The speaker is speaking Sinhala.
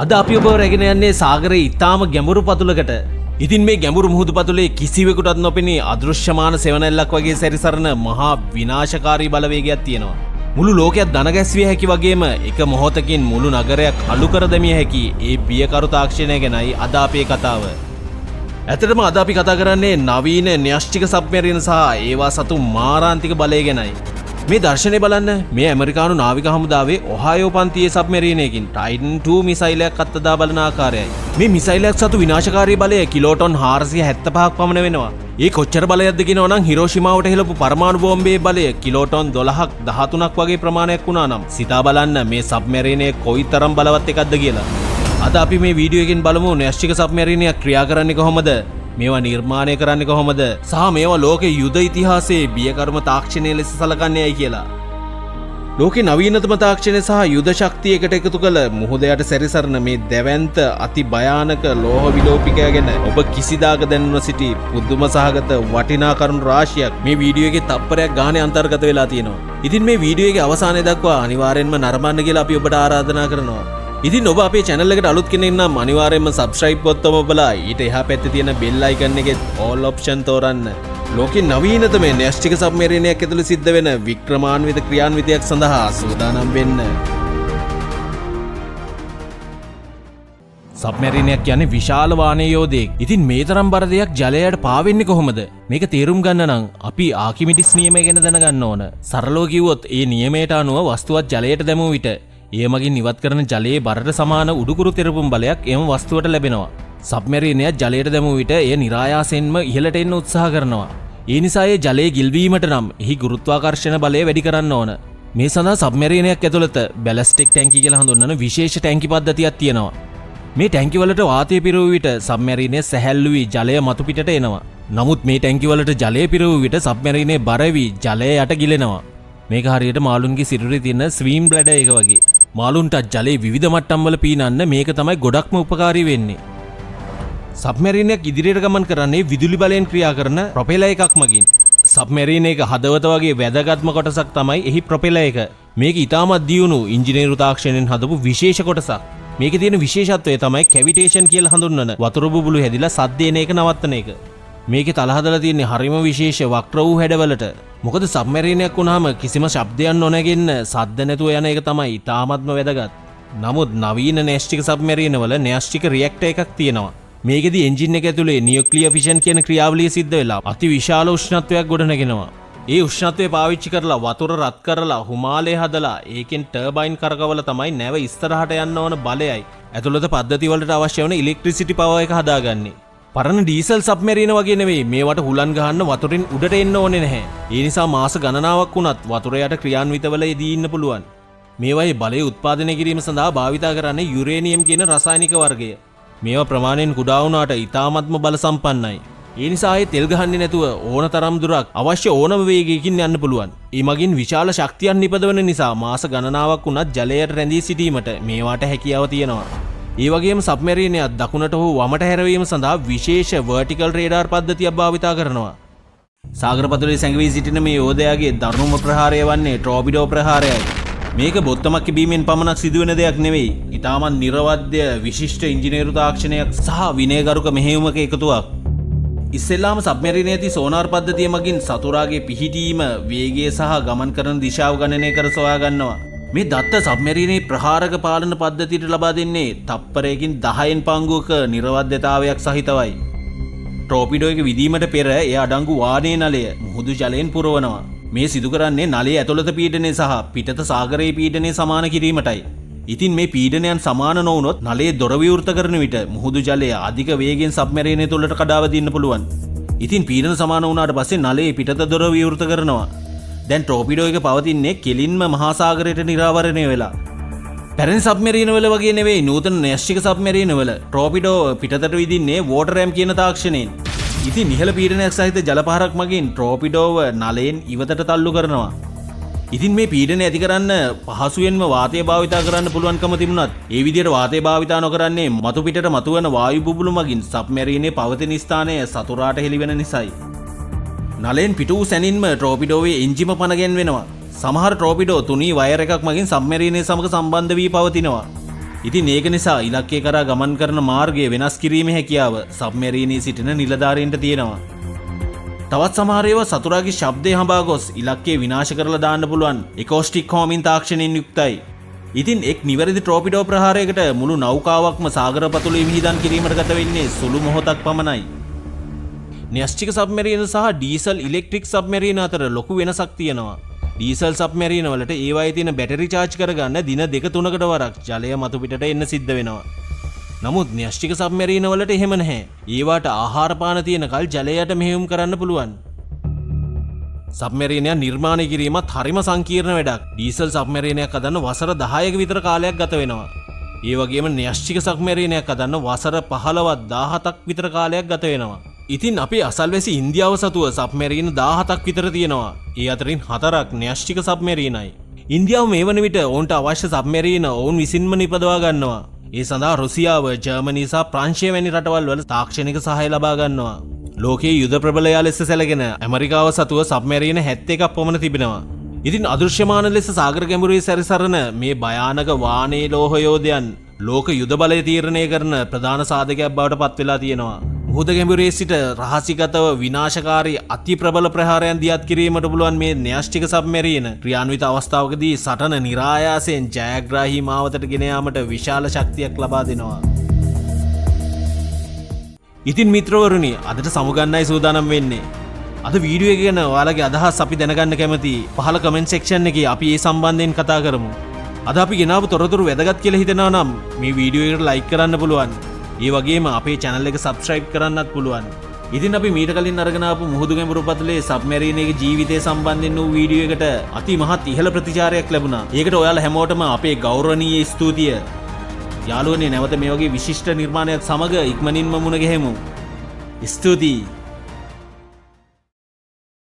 අද අපි ඔබ රැගෙන යන්නේ සාගරයේ ඉතාම ගැඹුරු පතුලකට. ඉතින් මේ ගැඹුරු මුහුදු පතුලේ කිසිවෙකුටත් නොපෙනී අදෘශ්‍යමාන සෙවණැල්ලක් වගේ සැරිසරන මහා විනාශකාරී බලවේගයක් තියෙනවා. මුළු ලෝකයක් දනගැස්විය හැකි වගේම එක මොහොතකින් මුළු නගරයක් අලු කර දැමිය හැකි ඒ බියකරු තාක්ෂණය ගැනයි අද අපේ කතාව. ඇත්තටම අද අපි කතා කරන්නේ නවීන න්‍යෂ්ටික සබ්මරීන සහ ඒවා සතු මාරාන්තික බලය ගැනයි. මේ දර්ශනය බලන්න මේ ඇමරිකානු නාවික හමුදාවේ ඔහායෝ පන්තියේ සබ්මරීනයකින් ටයිටන් 2 මිසයිලයක් අත්දා බලන ආකාරයයි. මේ මිසයිලයක් සතු විනාශකාරී බලය කිලෝටොන් 475ක් පමණ වෙනවා. ඒ කොච්චර බලයක්ද කියනවා නම් හිරෝෂිමාවට හෙළපු පරමාණු බෝම්බේ බලය කිලෝටොන් 12ක් 13ක් වගේ ප්‍රමාණයක් වුණා නම් සිතා බලන්න මේ සබ්මරීනය කොයිතරම් බලවත් එකක්ද කියලා. අද අපි මේ වීඩියෝ එකෙන් බලමු න්‍යෂ්ටික සබ්මරීනයක් ක්‍රියා කරන්නේ කොහොමද? මේවා නිර්මාණය කරන්නේ කොහොමද? සහ මේවා ලෝකේ යුද ඉතිහාසයේ බියකර්ම තාක්ෂණය ලෙස සැලකන්නේයි කියලා. ලෝකේ නවීනතම තාක්ෂණය සහ යුද ශක්තිය එකට එකතු කළ මුහුදයට සැරිසරන මේ දැවැන්ත අති භයානක ලෝහ විලෝපිකය ගැන ඔබ කිසිදාක දැනුන සිටි පුදුම සහගත වටිනා කරුණු රාශියක් මේ වීඩියෝ එකේ තප්පරයක් ගානේ අන්තර්ගත වෙලා තියෙනවා. ඉතින් මේ වීඩියෝ එකේ අවසානයේ දක්වා අනිවාර්යෙන්ම නරඹන්න කියලා අපි ඔබට ආරාධනා කරනවා. ඉතින් ඔබ අපේ channel එකට අලුත් කෙනෙක් නම් අනිවාර්යයෙන්ම subscribe බොත්තම ඔබලා ඊට එහා පැත්තේ තියෙන bell icon එකේ all option තෝරන්න. ලෝකේ නවීනතම න්‍යෂ්ටික සබ්මරීනයක් ඇතුළේ සිද්ධ වෙන වික්‍රමාන්විත ක්‍රියාන්විතයක් සඳහා සූදානම් වෙන්න. සබ්මරීනයක් කියන්නේ විශාල වානීය යෝධයෙක්. ඉතින් මේ තරම් බර දෙයක් ජලයට පාවෙන්නේ කොහොමද? මේක තේරුම් ගන්න නම් අපි ආකිමිඩිස් නියමය ගැන දැනගන්න ඕන. සරලව කිව්වොත් ඒ නියමයට අනුව වස්තුවක් ජලයට දැමුව විට ඒ මගින් ඉවත් කරන ජලයේ බරට සමාන උඩුකුරු තෙරපුම් බලයක් එම වස්තුවට ලැබෙනවා. සබ්මරීනයක් ජලයට දැමුව විට එය નિરાයාසයෙන්ම ඉහළට එන්න උත්සාහ කරනවා. ඒ නිසා ඒ ජලයේ ගිල්වීමට නම් එහි ගුරුත්වාකර්ෂණ බලය වැඩි කරන්න ඕන. මේ සඳහා සබ්මරීනයක් ඇතුළත බැලස්ටික් ටැංකි කියලා හඳුන්වන විශේෂ ටැංකි පද්ධතියක් තියෙනවා. මේ ටැංකි වලට වාතය පිරවු විට සබ්මරීනය සැහැල්ලු වී ජලය මතු පිටට එනවා. නමුත් මේ ටැංකි වලට ජලය පිරවු විට සබ්මරීනය බර වී ජලය යට ගිලෙනවා. මේක හරියට මාළුන්ගේ සිරුරේ තියෙන ස්වීම් බ්ලැඩර් එක වගේ. මාළුන්ට ජලයේ විවිධ මට්ටම් වල පීනන්න මේක තමයි ගොඩක්ම උපකාරී වෙන්නේ. සබ්මරීනයක් ඉදිරියට ගමන් කරන්නේ විදුලි බලයෙන් ක්‍රියා කරන ප්‍රොපෙලර් එකක් මගින්. සබ්මරීන එක හදවත වගේ වැදගත්ම කොටසක් තමයි එහි ප්‍රොපෙලර් එක. මේක ඉතාමත් දියුණු ඉංජිනේරු තාක්ෂණයෙන් හදපු විශේෂ කොටසක්. මේකේ තියෙන විශේෂත්වය තමයි කැවිටේෂන් කියලා හඳුන්වන වතුර බුබුලු හැදිලා සද්ද එන එක නවත්තන එක. මේකේ තල හදලා තියෙන්නේ හරිම විශේෂ වක්‍ර වූ හැඩවලට. මොකද සබ්මරීනයක් වුණාම කිසිම ශබ්දයක් නොනැගෙන්න සද්ද නැතුව යන එක තමයි ඉතාමත්ම වැදගත්. නමුත් නවීන න්‍යෂ්ටික සබ්මරීන වල න්‍යෂ්ටික රියැක්ටර් එකක් තියෙනවා. මේකෙදි එන්ජින් එක ඇතුලේ නියුක්ලියර් ෆිෂන් කියන ක්‍රියාවලිය සිද්ධ වෙලා අති විශාල උෂ්ණත්වයක් ගොඩනගෙනවා. ඒ උෂ්ණත්වය පාවිච්චි කරලා වතුර රත් කරලා හුමාලය හදලා ඒකෙන් ටර්බයින් කරකවල තමයි නැව ඉස්සරහට යන්න ඕන බලයයි ඇතුළත පද්ධති වලට අවශ්‍ය වන ඉලෙක්ට්‍රිසිටි පවර් එක හදාගන්නේ. පරණ ඩීසල් සබ්මරීන වගේ නෙවෙයි මේවට හුලන් ගහන්න වතුරින් උඩට එන්න ඕනේ නැහැ. ඒ නිසා මාස ගණනාවක් වුණත් වතුර යට ක්‍රියාන්විතවල යෙදී ඉන්න පුළුවන්. මේවායේ බලය උත්පාදනය කිරීම සඳහා භාවිතා කරන්නේ යුරේනියම් කියන රසායනික වර්ගය. මේවා ප්‍රමාණයෙන් කුඩා වුණාට ඉතාමත්ම බල සම්පන්නයි. ඒ නිසා ඒ තෙල් ගහන්නේ නැතුව ඕන තරම් දුරක් අවශ්‍ය ඕනම වේගයකින් යන්න පුළුවන්. ඒ මගින් විශාල ශක්තියක් නිපදවන නිසා මාස ගණනාවක් වුණත් ජලයට රැඳී සිටීමට මේවාට හැකියාව තියෙනවා. ඒ වගේම සබ්මරීනයක් දකුණට හෝ වමට හැරවීම සඳහා විශේෂ වර්ටිකල් රේඩාර් පද්ධතියක් භාවිතා කරනවා. සාගර පතුලේ සැඟවී සිටින මේ යෝධයාගේ දරුණුම ප්‍රහාරය වන්නේ ටොර්පිඩෝ ප්‍රහාරයයි. මේක බොත්තමක් බීමෙන් පමණක් සිදුවෙන දෙයක් නෙවෙයි. ඉතාමත් නිර්වද්‍ය විශිෂ්ට ඉංජිනේරු තාක්ෂණයක් සහ විනයගරුක මෙහෙයුමක එකතුවක්. ඉස්සෙල්ලාම සබ්මරීනයේ ඇති සෝනාර් පද්ධතිය මගින් සතුරාගේ පිහිටීම, වේගය සහ ගමන් කරන දිශාව ගණනය කර සොයා ගන්නවා. මේ දත්ත සබ්මරීනයේ ප්‍රහාරක පාලන පද්ධතියට ලබා දෙන්නේ තප්පරයකින් 10න් පංගුවක නිර්වද්‍යතාවයක් සහිතවයි. ටොර්පිඩෝ එක විදීමට පෙර එය අඩංගු වානේ නලය මුහුදු ජලයෙන් පුරවනවා. මේ සිදු කරන්නේ නලයේ ඇතුළත පීඩනය සහ පිටත සාගරයේ පීඩනය සමාන කිරීමටයි. ඉතින් මේ පීඩනයන් සමාන නොවුනොත් නලයේ දොර විවෘත කරන විට මුහුදු ජලය අධික වේගෙන් සබ්මරීනය තුළට කඩාවදින්න පුළුවන්. ඉතින් පීඩන සමාන වුණාට පස්සේ නලයේ පිටත දොර විවෘත කරනවා. දැන් ටොර්පිඩෝ එක පවතින්නේ කෙලින්ම මහා සාගරයට නිරාවරණය වෙලා. පැරණි සබ්මරීන වල වගේ නෙවෙයි නූතන න්‍යෂ්ටික සබ්මරීන වල ටොර්පිඩෝ පිටතට විදින්නේ වෝටර් රෑම් කියන තාක්ෂණයෙන්. ඉතින් ඉහළ පීඩනයක් සහිත ජලපහරක් මගින් ටොර්පිඩෝව නලයෙන් ඉවතට තල්ලු කරනවා. ඉතින් මේ පීඩනය ඇති කරන්න පහසුවෙන්ම වාතය භාවිතා කරන්න පුළුවන්කම තිබුණත් ඒ විදිහට වාතය භාවිතා නොකරන්නේ මතු පිටට මතුවන වායු බුබුලු මගින් සබ්මරීනයේ පවතින ස්ථානය සතුරාට හෙළිවෙන නිසායි. නලයෙන් පිට වූ සැනින්ම ටොර්පිඩෝවේ එන්ජිම පනගෙන් වෙනවා. සමහර ටොර්පිඩෝ තුනී වයර් එකක් මගින් සබ්මරීනය සමග සම්බන්ධ වී පවතිනවා. ඉතින් ඒක නිසා ඉලක්කය කරා ගමන් කරන මාර්ගය වෙනස් කිරීමේ හැකියාව සබ්මැරීනයේ සිටින නිලධාරීන්ට තියෙනවා. තවත් සමහර ඒවා සතුරාගේ ශබ්දය හඹා ගොස් ඉලක්කය විනාශ කරලා දාන්න පුළුවන් එකෝස්ටික් හෝමින් තාක්ෂණයෙන් යුක්තයි. ඉතින් එක් නිවැරදි ට්‍රෝපිඩෝ ප්‍රහාරයකට මුළු නෞකාවක්ම සාගර පතුලේ විහිදන් කිරීමට ගත වෙන්නේ සුළු මොහොතක් පමණයි. න්‍යෂ්ටික සබ්මැරීන සහ ඩීසල් ඉලෙක්ට්‍රික් සබ්මැරීන අතර ලොකු වෙනසක් තියෙනවා. ඩීසල් සබ්මැරීන වලට ඒවායේ තියෙන බැටරි චාර්ජ් කරගන්න දින 2-3කට වරක් ජලය මතු පිටට එන්න සිද්ධ වෙනවා. නමුත් න්‍යෂ්ටික සබ්මැරීන වලට එහෙම නැහැ. ඒවට ආහාර පාන තියෙන කල් ජලයට මෙහෙයුම් කරන්න පුළුවන්. සබ්මැරීනයක් නිර්මාණය කිරීමත් හරිම සංකීර්ණ වැඩක්. ඩීසල් සබ්මැරීනයක් හදන්න වසර 10ක විතර කාලයක් ගත වෙනවා. ඒ වගේම න්‍යෂ්ටික සබ්මැරීනයක් හදන්න වසර 15ක් 17ක් විතර කාලයක් ගත වෙනවා. ඉතින් අපේ අසල්වැසි ඉන්දියාව සතුව සබ්මැරීන 17ක් විතර තියෙනවා. ඒ අතරින් 4ක් න්‍යෂ්ටික සබ්මැරීනයි. ඉන්දියාව මේ වන විට ඔවුන්ට අවශ්‍ය සබ්මැරීන ඔවුන් විසින්ම නිපදවා ගන්නවා. ඒ සඳහා රුසියාව, ජර්මනි සහ ප්‍රංශය වැනි රටවල් වල තාක්ෂණික සහාය ලබා ගන්නවා. ලෝකයේ යුද ප්‍රබලයා ලෙස සැලකෙන ඇමරිකාව සතුව සබ්මැරීන 71ක් පමණ තිබෙනවා. ඉතින් අදෘශ්‍යමාන ලෙස සාගර ගැඹුරේ සැරිසරන මේ භයානක වානේ ලෝහ යෝධයන් ලෝක යුද බලය තීරණය කරන ප්‍රධාන සාධකයක් බවට පත් වෙලා තියෙනවා. මුහුද ගැඹුරේ සිට රහසිගතව විනාශකාරී අති ප්‍රබල ප්‍රහාරයන් දියත් කිරීමට පුළුවන් මේ න්‍යෂ්ටික සබ්මැරීන ක්‍රියාන්විත අවස්ථාවකදී සටන નિરાයාසයෙන් ජයග්‍රාහී මාවතට ගෙන යාමට විශාල ශක්තියක් ලබා දෙනවා. ඉතින් මිත්‍රවරුනි, අදට සමුගන්නයි සූදානම් වෙන්නේ. අද වීඩියෝ එක ගැන ඔයාලගේ අදහස් අපි දැනගන්න කැමතියි. පහළ කමෙන්ට් සෙක්ෂන් එකේ අපි ඒ සම්බන්ධයෙන් කතා කරමු. අද අපි ගෙනාවු තොරතුරු වැදගත් කියලා හිතනවා නම් මේ වීඩියෝ එකට ලයික් කරන්න පුළුවන්. ඒ වගේම අපේ channel එක subscribe කරන්නත් පුළුවන්. ඉතින් අපි මීට කලින් අරගෙන ආපු මුහුදු ගැඹුරු පතුලේ සබ්මැරීනයේ ජීවිතය සම්බන්ධයෙන් වූ වීඩියෝ එකට අති මහත් ඉහළ ප්‍රතිචාරයක් ලැබුණා. ඒකට ඔයාලා හැමෝටම අපේ ගෞරවනීය ස්තුතිය. යාළුවනේ, නැවත මේ වගේ විශිෂ්ට නිර්මාණයක් සමග ඉක්මනින්ම මුණ ගැහෙමු. ස්තුතියි.